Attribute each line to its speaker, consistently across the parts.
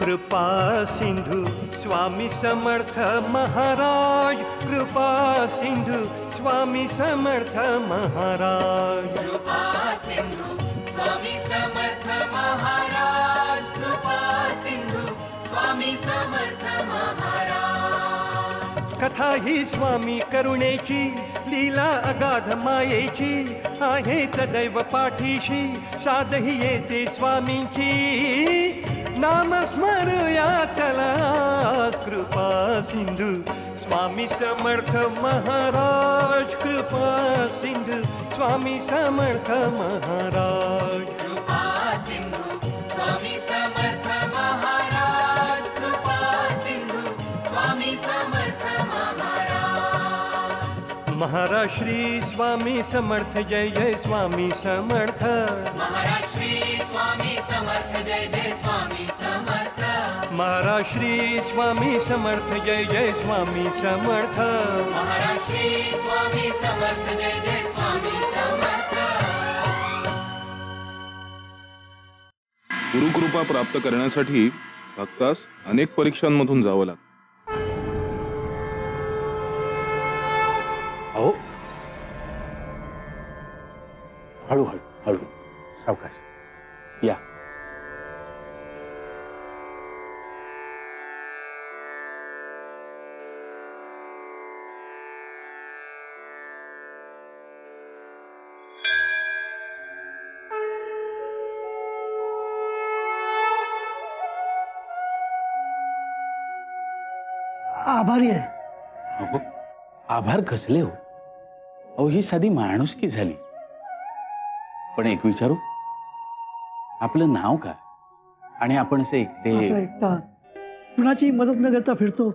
Speaker 1: कृपा सिंधू स्वामी समर्थ महाराज, कृपा सिंधू स्वामी समर्थ महाराज,
Speaker 2: कृपा सिंधू स्वामी समर्थ महाराज, कृपा सिंधू स्वामी समर्थ महाराज।
Speaker 1: कथा ही स्वामी करुणेची, लीला अगाध मायेची, आहे सदैव पाठीशी, साध ही येते स्वामींची, नाम स्मरूया चला, कृपा सिंधू स्वामी समर्थ महाराज, कृपा सिंधू स्वामी समर्थ महाराज,
Speaker 2: कृपा सिंधू स्वामी समर्थ महाराज, कृपा सिंधू स्वामी समर्थ महाराज।
Speaker 1: महाराज श्री स्वामी समर्थ, जय जय स्वामी समर्थ,
Speaker 2: महाराज श्री स्वामी समर्थ, जय जय स्वामी समर्थ,
Speaker 1: महाराज श्री स्वामी समर्थ, जय जय स्वामी समर्थ,
Speaker 2: महाराज श्री स्वामी समर्थ, जय जय स्वामी समर्थ।
Speaker 3: गुरुकृपा प्राप्त करण्यासाठी भक्तास अनेक परीक्षांमधून जावं लागतं.
Speaker 4: अहो, हळू हळू हळू, सावकाश या.
Speaker 5: आभारी आहे.
Speaker 4: अहो, आभार कसले हो? अहो, ही साधी माणुसकी झाली. पण एक विचारू, आपलं नाव काय आणि आपण असे एकटे?
Speaker 5: असं एकटा कुणाची मदत न करता फिरतो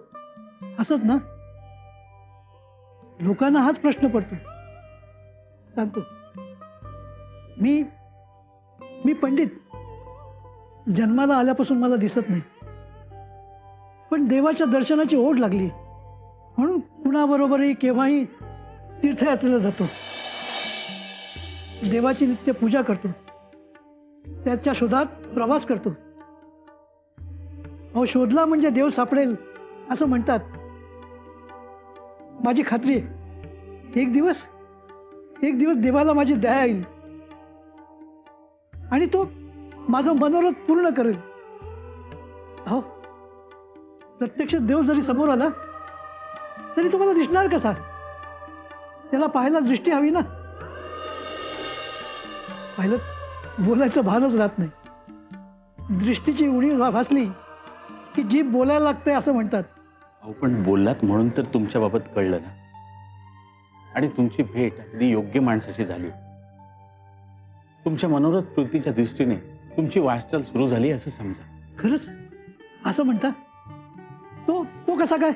Speaker 5: असंच ना? लोकांना हाच प्रश्न पडतो. सांगतो, मी पंडित. जन्माला आल्यापासून मला दिसत नाही, पण देवाच्या दर्शनाची ओढ लागली म्हणून कुणाबरोबरही केव्हाही तीर्थयात्रेला जातो. देवाची नित्य पूजा करतो, त्याच्या शोधात प्रवास करतो. अहो, शोधला म्हणजे देव सापडेल असं म्हणतात. माझी खात्री आहे, एक दिवस देवाला माझी दया येईल आणि तो माझं मनोरथ पूर्ण करेल. अहो, प्रत्यक्ष देव जरी समोर आला तरी तुम्हाला दिसणार कसा? त्याला पाहायला दृष्टी हवी ना. पाहिलं, बोलायचं भानच राहत नाही. दृष्टीची उणीव भासली की जीभ बोलायला लागते असं म्हणतात.
Speaker 4: अहो, पण बोललात म्हणून तर तुमच्या बाबत कळलं ना. आणि तुमची भेट अगदी योग्य माणसाशी झाली. तुमच्या मनोरथ कृतीच्या दृष्टीने तुमची वाटचाल सुरू झाली असं समजा.
Speaker 5: खरंच असं म्हणता? तो कसा काय?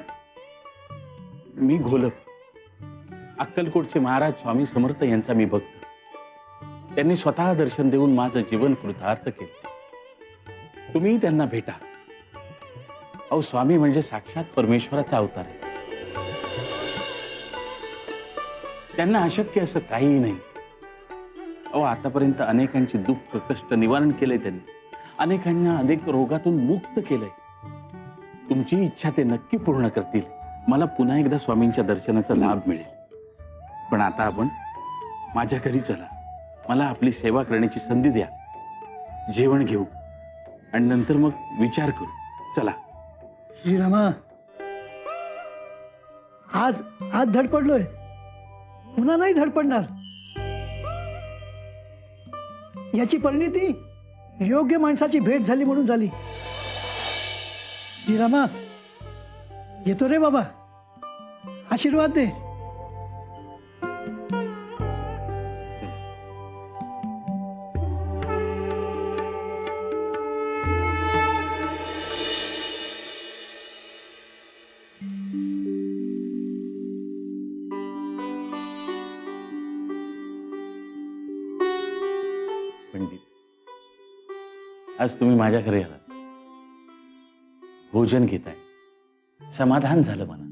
Speaker 4: मी घोलप, अक्कलकोटचे महाराज स्वामी समर्थ यांचा मी भक्त. त्यांनी स्वतः दर्शन देऊन माझं जीवन कृतार्थ केलं. तुम्ही त्यांना भेटा. अहो, स्वामी म्हणजे साक्षात परमेश्वराचा अवतार आहे. त्यांना अशक्य असं काहीही नाही. अहो, आतापर्यंत अनेकांची दुःख कष्ट निवारण केलंय त्यांनी. अनेकांना अनेक रोगातून मुक्त केलंय. तुमची इच्छा ते नक्की पूर्ण करतील. मला पुन्हा एकदा स्वामींच्या दर्शनाचा लाभ मिळेल. पण आता आपण माझ्या घरी चला. मला आपली सेवा करण्याची संधी द्या. जेवण घेऊ आणि नंतर मग विचार करू. चला.
Speaker 5: श्रीरामा, आज धडपडलोय, पुन्हा नाही धडपडणार. याची परिणिती योग्य माणसाची भेट झाली म्हणून झाली. श्रीरामा, येतो रे बाबा, आशीर्वाद दे.
Speaker 4: पंडित, आज तुम्ही माझ्या घरी आलात. भोजन घेताय, समाधान झालं मला.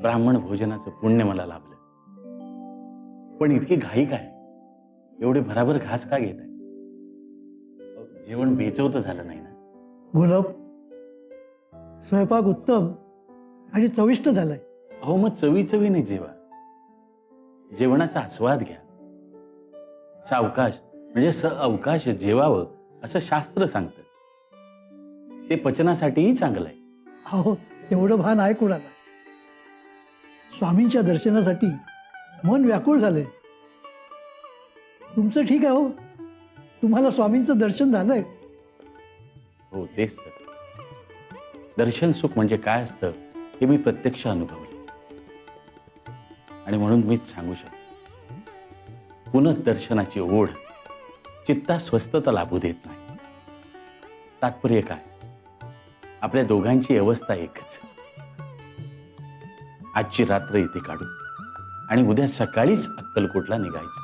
Speaker 4: ब्राह्मण भोजनाचं पुण्य मला लाभलं. पण इतकी घाई काय? एवढे भराभर घास का घेताय? जेवण बेचवतं झालं नाही ना?
Speaker 5: गुलाब, स्वयंपाक उत्तम आणि चविष्ट झालाय.
Speaker 4: अहो मग चवीने जेवा. जेवणाचा आस्वाद घ्या. सावकाश म्हणजे अवकाश जेवावं असं शास्त्र सांगतं. ते पचनासाठीही चांगलं आहे.
Speaker 5: अहो एवढं भान आहे कुणाला. स्वामींच्या दर्शनासाठी मन व्याकुळ झालंय. तुमचं ठीक आहे हो, तुम्हाला स्वामींचं दर्शन झालंय.
Speaker 4: हो तेच तर. दर्शन सुख म्हणजे काय असतं हे मी प्रत्यक्ष अनुभवले आणि मीच सांगू शकतो. पुनर्दर्शनाची ओढ चित्ता स्वस्थता लाभू देत नाही. तात्पर्य काय, आपल्या दोघांची अवस्था एकच. आजची रात्र इथे काढू आणि उद्या सकाळीच अक्कलकोटला निघायचं.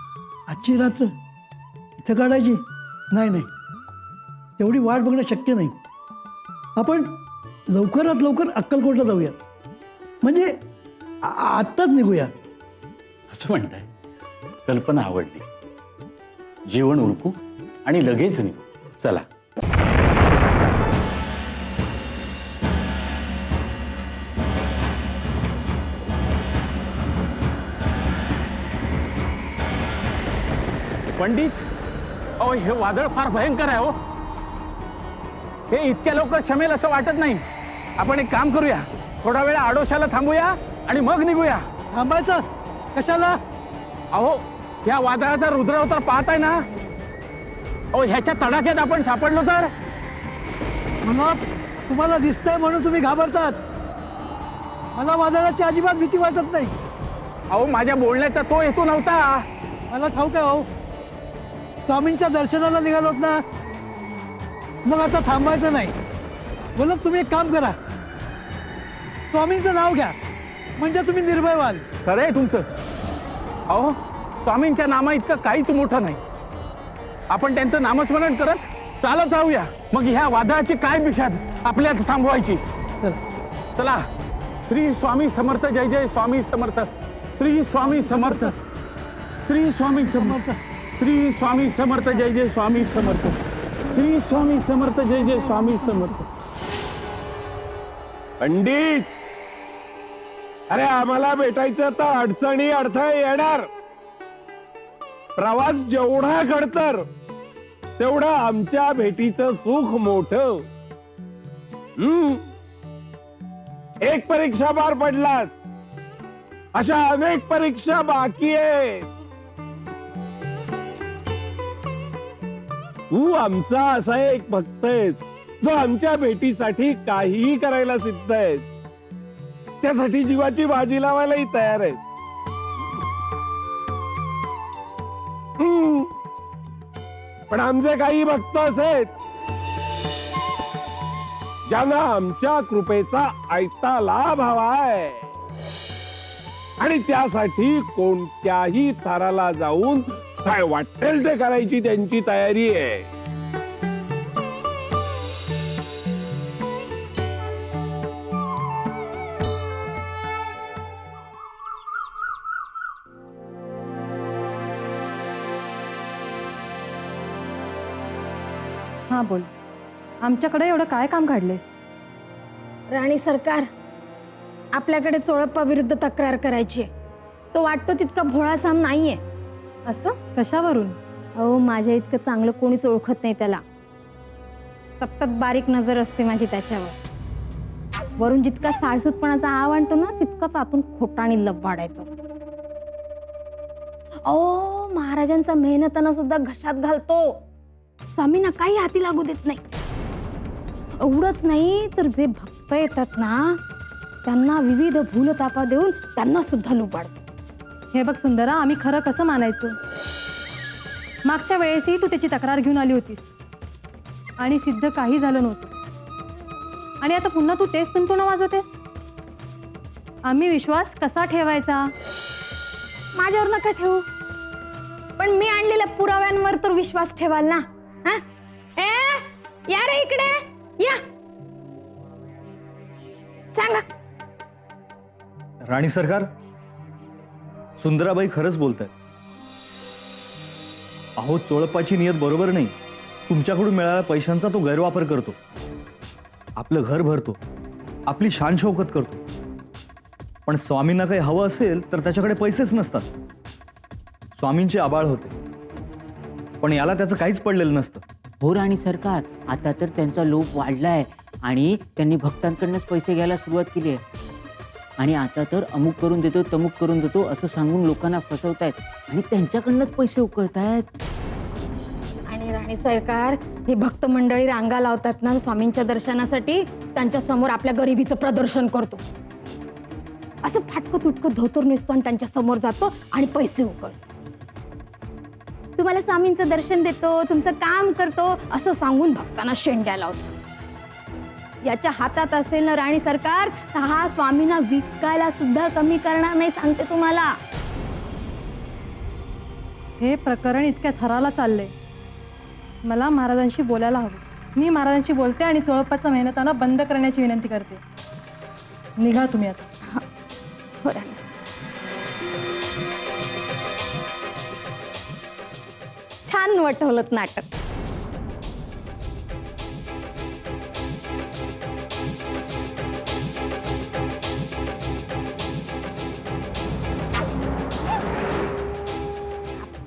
Speaker 5: आजची रात्र इथं काढायची? नाही नाही, तेवढी वाट बघणं शक्य नाही. आपण लवकरात लवकर अक्कलकोटला जाऊया. म्हणजे आत्ताच निघूया.
Speaker 4: असं म्हणताय? कल्पना आवडली. जेवण उरकू आणि लगेच निघू. चला.
Speaker 6: पंडित, अहो हे वादळ फार भयंकर आहे हो. हे इतक्या लवकर शमेल असं वाटत नाही. आपण एक काम करूया, थोडा वेळ आडोशाला थांबूया आणि मग निघूया.
Speaker 5: थांबायचं कशाला?
Speaker 6: अहो या वादळाचा रुद्रावतार पाहताय ना. अहो ह्याच्या तडाख्यात आपण सापडलो तर.
Speaker 5: मला तुम्हाला दिसतंय म्हणून तुम्ही घाबरतात. मला वादळाची अजिबात भीती वाटत नाही.
Speaker 6: अहो माझ्या बोलण्याचा तो हेतू नव्हता.
Speaker 5: मला ठाऊक आहे हो, स्वामींच्या दर्शनाला निघालोत ना, मग आता थांबायचं नाही. बोलत तुम्ही एक काम करा, स्वामींचं नाव घ्या, म्हणजे तुम्ही निर्भय व्हाल.
Speaker 6: खरंय तुमचं. अहो स्वामींच्या नामा इतकं काहीच मोठं नाही. आपण त्यांचं नामस्मरण करत चालत राहूया. मग ह्या वादळाची काय बिशाद आपल्याला थांबवायची.
Speaker 5: चला.
Speaker 6: चला. श्री स्वामी समर्थ, जय जय स्वामी समर्थ. श्री स्वामी समर्थ, श्री स्वामी समर्थ, श्री स्वामी समर्थ, जय जय स्वामी समर्थ. श्री स्वामी समर्थ, जय जय स्वामी समर्थ.
Speaker 7: पंडित, अरे आम्हाला भेटायचं तर अडचणी अडथळे येणार. प्रवास जेवढा घडतर तेवढं आमच्या भेटीचं सुख मोठं. एक परीक्षा पार पडलास, अशा अनेक परीक्षा बाकी आहेत. तू आमचा असा एक भक्त आहेस जो आमच्या भेटीसाठी काहीही करायला सिद्ध आहेस. त्यासाठी जीवाची बाजी लावायलाही तयार आहेस. पण आमचे काही भक्त असेत ज्यांना आमच्या कृपेचा आयता लाभ हवाय आणि त्यासाठी कोणत्याही थराला जाऊन काय वाटेल ते करायची त्यांची तयारी आहे.
Speaker 8: हां बोल. आमच्याकडे एवढं काय काम काढलेस?
Speaker 9: राणी सरकार, आपल्याकडे चोळप्पा विरुद्ध तक्रार करायची आहे. तो वाटतो तितका भोळा साम नाहीये.
Speaker 8: असं कशावरून?
Speaker 9: अहो माझ्या इतकं चांगलं कोणीच ओळखत नाही त्याला. सतत बारीक नजर असते माझी त्याच्यावर. वरून जितका साळसूतपणाचा आव आणतो ना, तितकाच आतून खोटा आणि लबाड येतो. अहो महाराजांचा मेहनताना सुद्धा घशात घालतो. स्वामींना काही हाती लागू देत नाही. एवढंच नाही तर जे भक्त येतात ना, त्यांना विविध भूलतापा देऊन त्यांना सुद्धा लुबाडतो.
Speaker 8: हे बघ सुंदरा, आम्ही खरं कसं मानायचं? मागच्या वेळेसही तू त्याची तक्रार घेऊन आली होतीस आणि सिद्ध काही झालं नव्हतं. आणि आता पुन्हा तू तेच तुंतुणं वाजवतेस. आम्ही विश्वास कसा ठेवायचा?
Speaker 9: माझ्यावर नका ठेवू, पण मी आणलेल्या पुराव्यांवर तर विश्वास ठेवाल ना. या रे इकडे या, सांगा.
Speaker 10: राणी सरकार, सुंदराबाई खरंच बोलतायत. अहो चोळप्पाची नियत बरोबर नाही. तुमच्याकडून मिळालेल्या पैशांचा तो गैरवापर करतो. आपलं घर भरतो, आपली शान शौकत करतो. पण स्वामींना काही हवं असेल तर त्याच्याकडे पैसेच नसतात. स्वामींची आबाळ होते, पण याला त्याचं काहीच पडलेलं नसतं.
Speaker 11: हो राणी सरकार, आता तर त्यांचा लोभ वाढलाय आणि त्यांनी भक्तांकडनंच पैसे घ्यायला सुरुवात केली आहे. आणि आता तर अमुक करून देतो, तमुक करून देतो असं सांगून लोकांना फसवतायत आणि त्यांच्याकडनंच पैसे उकळतायत.
Speaker 9: आणि राणी सरकार, हे भक्त मंडळी रांगा लावतात ना स्वामींच्या दर्शनासाठी, त्यांच्या समोर आपल्या गरिबीचं प्रदर्शन करतो. असं फाटकं तुटकं धोतर नेसतो आणि त्यांच्या समोर जातो आणि पैसे उकळतो. तुम्हाला स्वामींचं दर्शन देतो, तुमचं काम करतो असं सांगून भक्तांना शेंड्या लावतो. याच्या हातात असेल ना राणी सरकार, तर हा स्वामींना विकायला सुद्धा कमी करणार नाही, सांगते तुम्हाला.
Speaker 8: हे प्रकरण इतक्या थराला चाललंय, मला महाराजांशी बोलायला हवं. मी महाराजांशी बोलते आणि चोळपाचा मेहनताना बंद करण्याची विनंती करते. निघा तुम्ही आता.
Speaker 9: हो राणी. छान वटवलं नाटक.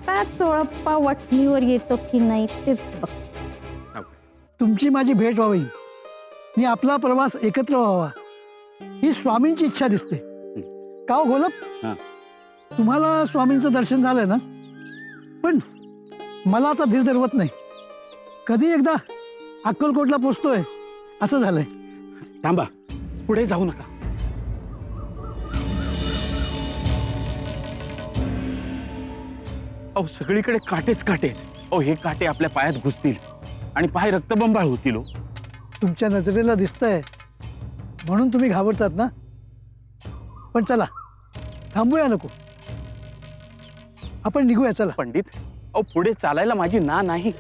Speaker 9: आता चोळप्पा वटणीवर येतो की नाही तेच बघ.
Speaker 5: तुमची माझी भेट व्हावी, मी आपला प्रवास एकत्र व्हावा, ही स्वामींची इच्छा दिसते. का हो घोलप,
Speaker 6: हा.
Speaker 5: तुम्हाला स्वामींचं दर्शन झालंय ना, पण मला आता धीर धरवत नाही. कधी एकदा अक्कलकोटला पोचतोय असं झालंय.
Speaker 6: थांबा, पुढे जाऊ नका. अहो सगळीकडे काटेच काटे. अहो हे काटे आपल्या पायात घुसतील आणि पाय रक्तबंबाळ होतील. हो
Speaker 5: तुमच्या नजरेला दिसतंय म्हणून तुम्ही घाबरतात ना, पण चला थांबूया नको, आपण निघूया. चला
Speaker 6: पंडित, अहो पुढे चालायला माझी ना नाही,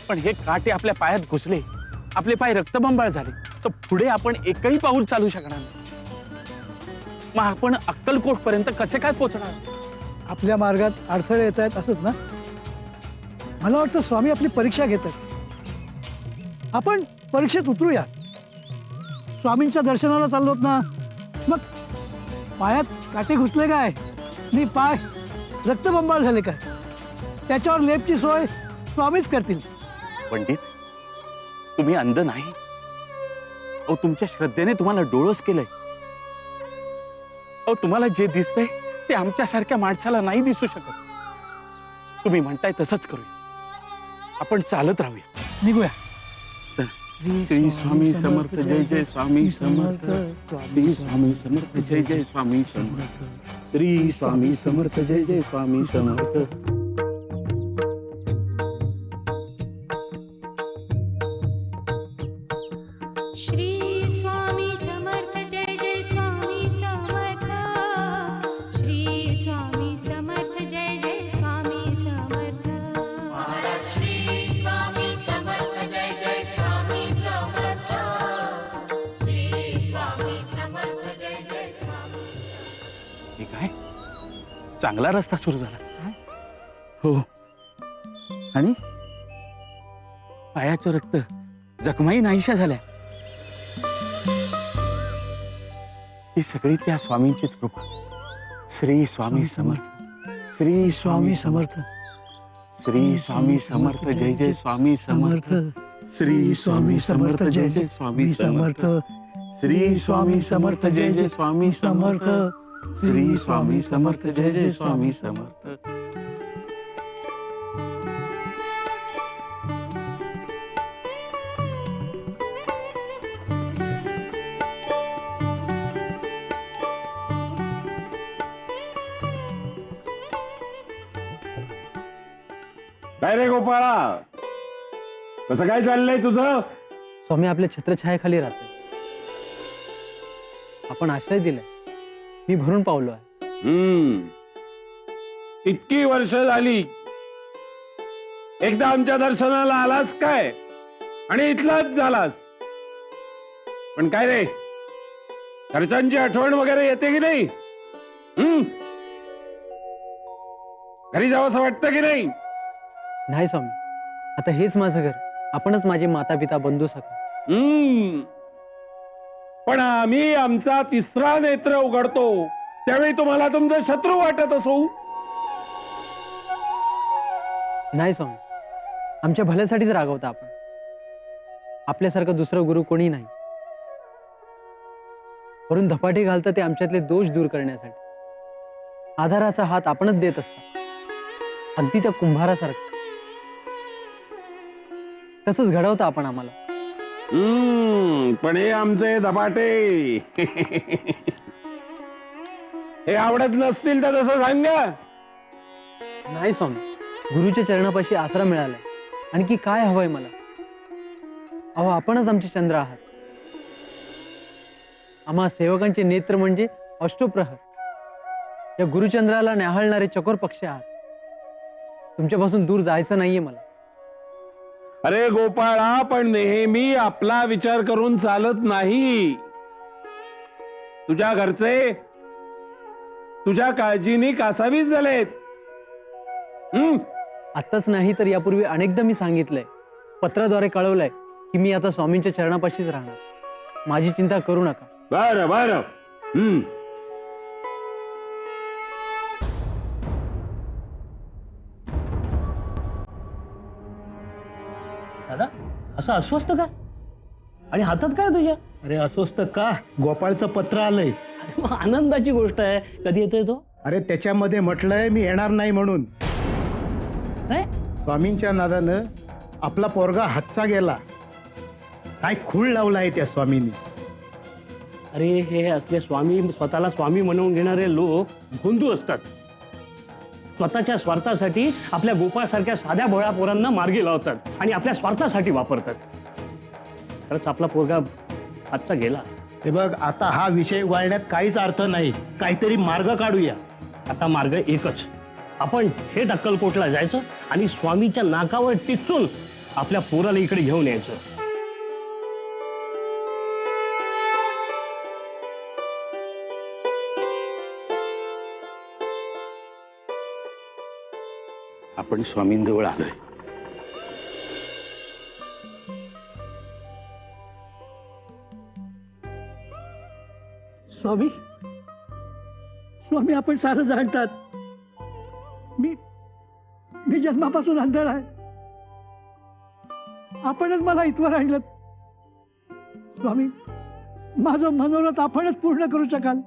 Speaker 6: पण हे काटे आपल्या पायात घुसले, आपले पाय रक्तबंबाळ झाले, तर पुढे आपण एकही पाऊल चालू शकणार नाही. मग आपण अक्कलकोट पर्यंत कसे काय पोहोचणार?
Speaker 5: आपल्या मार्गात अडथळे येत आहेत असंच ना. मला वाटतं स्वामी आपली परीक्षा घेत आहेत. आपण परीक्षेत उतरूया. स्वामींच्या दर्शनाला चाललोत ना, मग पायात काटे घुसले काय नि पाय रक्तबंबाळ झाले काय, त्याच्यावर लेपची सोय स्वामीच करतील.
Speaker 6: पंडित, तुम्ही अंध नाही. अहो तुमच्या श्रद्धेने तुम्हाला डोळस केलंय. अहो तुम्हाला जे दिसतंय ते आमच्यासारख्या माणसाला नाही दिसू शकत. तुम्ही म्हणताय तसंच करूया. आपण चालत राहूया.
Speaker 5: निघूया.
Speaker 6: श्री स्वामी समर्थ, जय जय स्वामी समर्थ. श्री स्वामी समर्थ, जय जय स्वामी समर्थ. श्री स्वामी समर्थ, जय जय स्वामी समर्थ.
Speaker 2: श्री स्वामी समर्थ, जय जय स्वामी समर्थ. श्री स्वामी समर्थ, जय जय स्वामी समर्थ. महाराज श्री स्वामी समर्थ, जय जय स्वामी समर्थ. श्री स्वामी समर्थ, जय जय स्वामी.
Speaker 6: हे काय, चांगला रस्ता सुरू झाला. हो, आणि पायाचं रक्त जखमाही नाहीशा झाल्या. ही सगळी त्या स्वामींचीच कृपा. श्री स्वामी समर्थ. श्री स्वामी समर्थ. श्री स्वामी समर्थ, जय जय स्वामी समर्थ. श्री स्वामी समर्थ, जय जय स्वामी समर्थ. श्री स्वामी समर्थ, जय जय स्वामी समर्थ. श्री स्वामी समर्थ, जय जय स्वामी समर्थ.
Speaker 7: काय रे गोपाळा, कसं काय चाललंय तुझं?
Speaker 12: स्वामी आपल्या छत्रछायाखाली राहतो. आपण आश्रय दिलाय, मी भरून पावलो आहे.
Speaker 7: इतकी वर्ष झाली, एकदा आमच्या दर्शनाला आलास काय आणि इथलाच झालास. पण काय रे, घरच्यांची आठवण वगैरे येते की नाही? घरी जावंसं वाटतं की नाही?
Speaker 12: नाही स्वामी, आता हेच माझं घर, आपणच माझे माता पिता बंधू सखा
Speaker 7: पण आम्ही आमचा तिसरा नेत्र उघडतो त्यावेळी तुम्हाला तुमचा शत्रू वाटत असू.
Speaker 12: नाही स्वामी, आमच्या भल्यासाठीच रागवता आपण. आपल्यासारखं दुसरं गुरु कोणी नाही. वरून धपाटे घालता ते आमच्यातले दोष दूर करण्यासाठी. आधाराचा हात आपणच देत असता, अगदी त्या कुंभारासारखं. तसंच घडवता आपण आम्हाला.
Speaker 7: पण हे आमचे धपाटे हे आवडत नसतील तर तसं सांगा.
Speaker 12: नाही स्वामी, गुरुच्या चरणापाशी आसरा मिळालाय. आणखी काय हवंय मला? अहो, आपणच आमचे चंद्र आहात. आम्हा सेवकांचे नेत्र म्हणजे अष्टप्रहर. या गुरुचंद्राला न्याहाळणारे चकोर पक्षी आहात. तुमच्यापासून दूर जायचं नाहीये मला.
Speaker 7: अरे गोपाळा, पण नेहमी आपला विचार करून चालत नाही. तुझ्या घरचे तुझ्या काळजीने कासावीस झालेत.
Speaker 12: आत्ताच नाही तर यापूर्वी अनेकदा मी सांगितलंय, पत्राद्वारे कळवलंय की मी आता स्वामींच्या चरणापाशीच राहणार. माझी चिंता करू नका.
Speaker 7: बरं बरं.
Speaker 4: दादा, असं अस्वस्थ का? आणि हातात काय तुझ्या?
Speaker 5: अरे अस्वस्थ का? गोपाळचं पत्र आलंय.
Speaker 4: अरे मग आनंदाची गोष्ट आहे. कधी येतोय तो?
Speaker 5: अरे त्याच्यामध्ये म्हटलंय मी येणार नाही म्हणून.
Speaker 4: काय?
Speaker 5: स्वामींच्या नादानं आपला पोरगा हातचा गेला. काय खूळ लावलाय त्या स्वामींनी.
Speaker 4: अरे हे असले स्वामी, स्वतःला स्वामी म्हणवून घेणारे लोक भोंदू असतात. स्वतःच्या स्वार्थासाठी आपल्या गोपाळसारख्या साध्या भोळ्या पोरांना मार्गी लावतात आणि आपल्या स्वार्थासाठी वापरतात. खरंच आपला पोरगा हातचा गेला.
Speaker 5: हे बघ, आता हा विषय वळण्यात काहीच अर्थ नाही. काहीतरी मार्ग काढूया.
Speaker 4: आता मार्ग एकच. आपण थेट अक्कलकोटला जायचं आणि स्वामीच्या नाकावर टिचून आपल्या पोराला इकडे घेऊन यायचं. आपण स्वामींजवळ आलोय.
Speaker 5: स्वामी, स्वामी आपण सारं जाणतात. मी जन्मापासून अंधळ आहे. आपणच मला इथवर आणलं. स्वामी, माझं मनोरथ आपणच पूर्ण करू शकाल.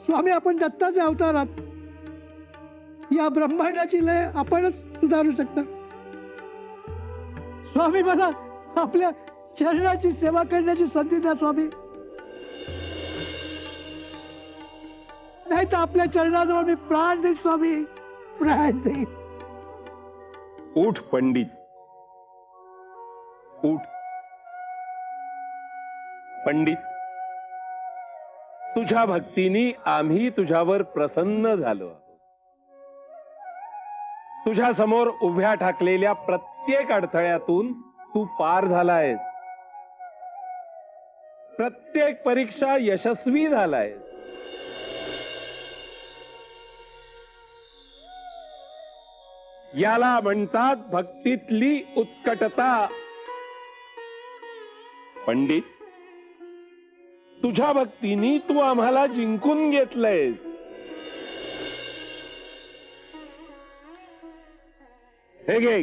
Speaker 5: स्वामी, आपण दत्ताचे अवतार आहात. या ब्रह्मांडाची लय आपणच सुधारू शकता. स्वामी, मला आपल्या चरणाची सेवा करण्याची संधी द्या स्वामी. नाही तर आपल्या चरणाजवळ मी प्राण देईन स्वामी, प्राण देईन.
Speaker 7: उठ पंडित, उठ. पंडित, तुझ्या भक्तीने आम्ही तुझ्यावर प्रसन्न झालो आहोत. तुझ्या समोर उभ्या ठाकलेल्या प्रत्येक अडथळ्यातून तू पार झालायस. प्रत्येक परीक्षा यशस्वी झालायस. याला म्हणतात भक्तीतली उत्कटता. पंडित, तुझ्या भक्तीने तू आम्हाला जिंकून घेतलंयस. हे घे.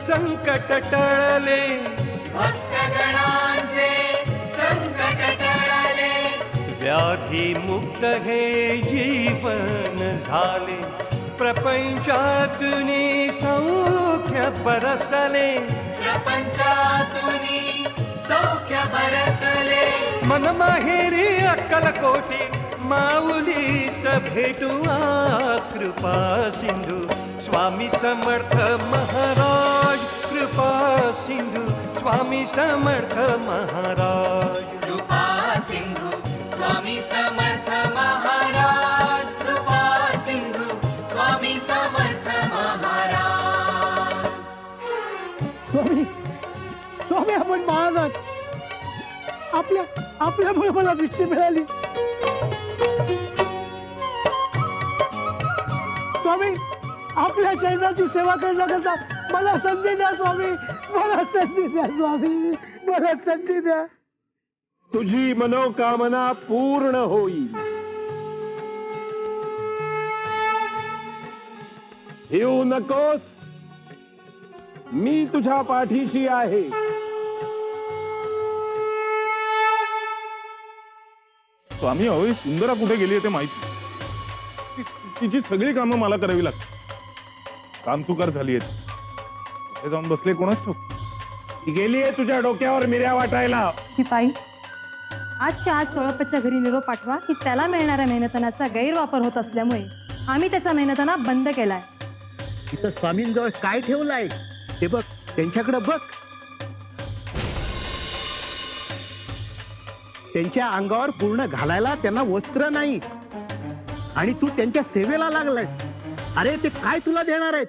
Speaker 1: संकट टळले,
Speaker 2: भक्तगणांचे संकट टळले,
Speaker 1: व्याधी मुक्त हे जीवन झाले. प्रपंचातुनी सौख्य बरसले,
Speaker 2: प्रपंचातुनी सौख्य बरसले.
Speaker 1: मन माहेरी अक्कलकोटी, माऊलीस भेटू आज कृपा सिंधू. स्वामी समर्थ महाराज कृपा सिंधू. स्वामी समर्थ महाराज.
Speaker 2: कृपा सिंधू स्वामी समर्थ महाराज. कृपा सिंधू स्वामी समर्थ महाराज.
Speaker 5: स्वामी स्वामी आपण महाराज आपल्यामुळे मला दृष्टी मिळाली. स्वामी आपल्या चरणाची सेवा करण्याकरता मला संधी द्या स्वामी. मला संधी द्या स्वामी. मला संधी द्या.
Speaker 7: तुझी मनोकामना पूर्ण होईल. येऊ नकोस, मी तुझ्या पाठीशी आहे.
Speaker 3: स्वामी अहो सुंदरा कुठे गेली ते माहिती. तिची सगळी कामं मला करावी लागतात. कामचुकार झाली आहे. जाऊन बसले कोणाच ठाऊक.
Speaker 7: ती गेलीये तुझ्या डोक्यावर मिऱ्या वाटायला.
Speaker 8: शिपाई आजच्या आज सोळपतच्या घरी निरोप पाठवा की त्याला मिळणाऱ्या मेहनतनाचा गैरवापर होत असल्यामुळे आम्ही त्याचा मेहनतना बंद केलाय.
Speaker 6: तिथं स्वामींजवळ काय ठेवलंय ते बघ, त्यांच्याकडे बघ. त्यांच्या अंगावर पूर्ण घालायला त्यांना वस्त्र नाही आणि तू त्यांच्या सेवेला लागलाय. अरे ते काय तुला देणार आहेत?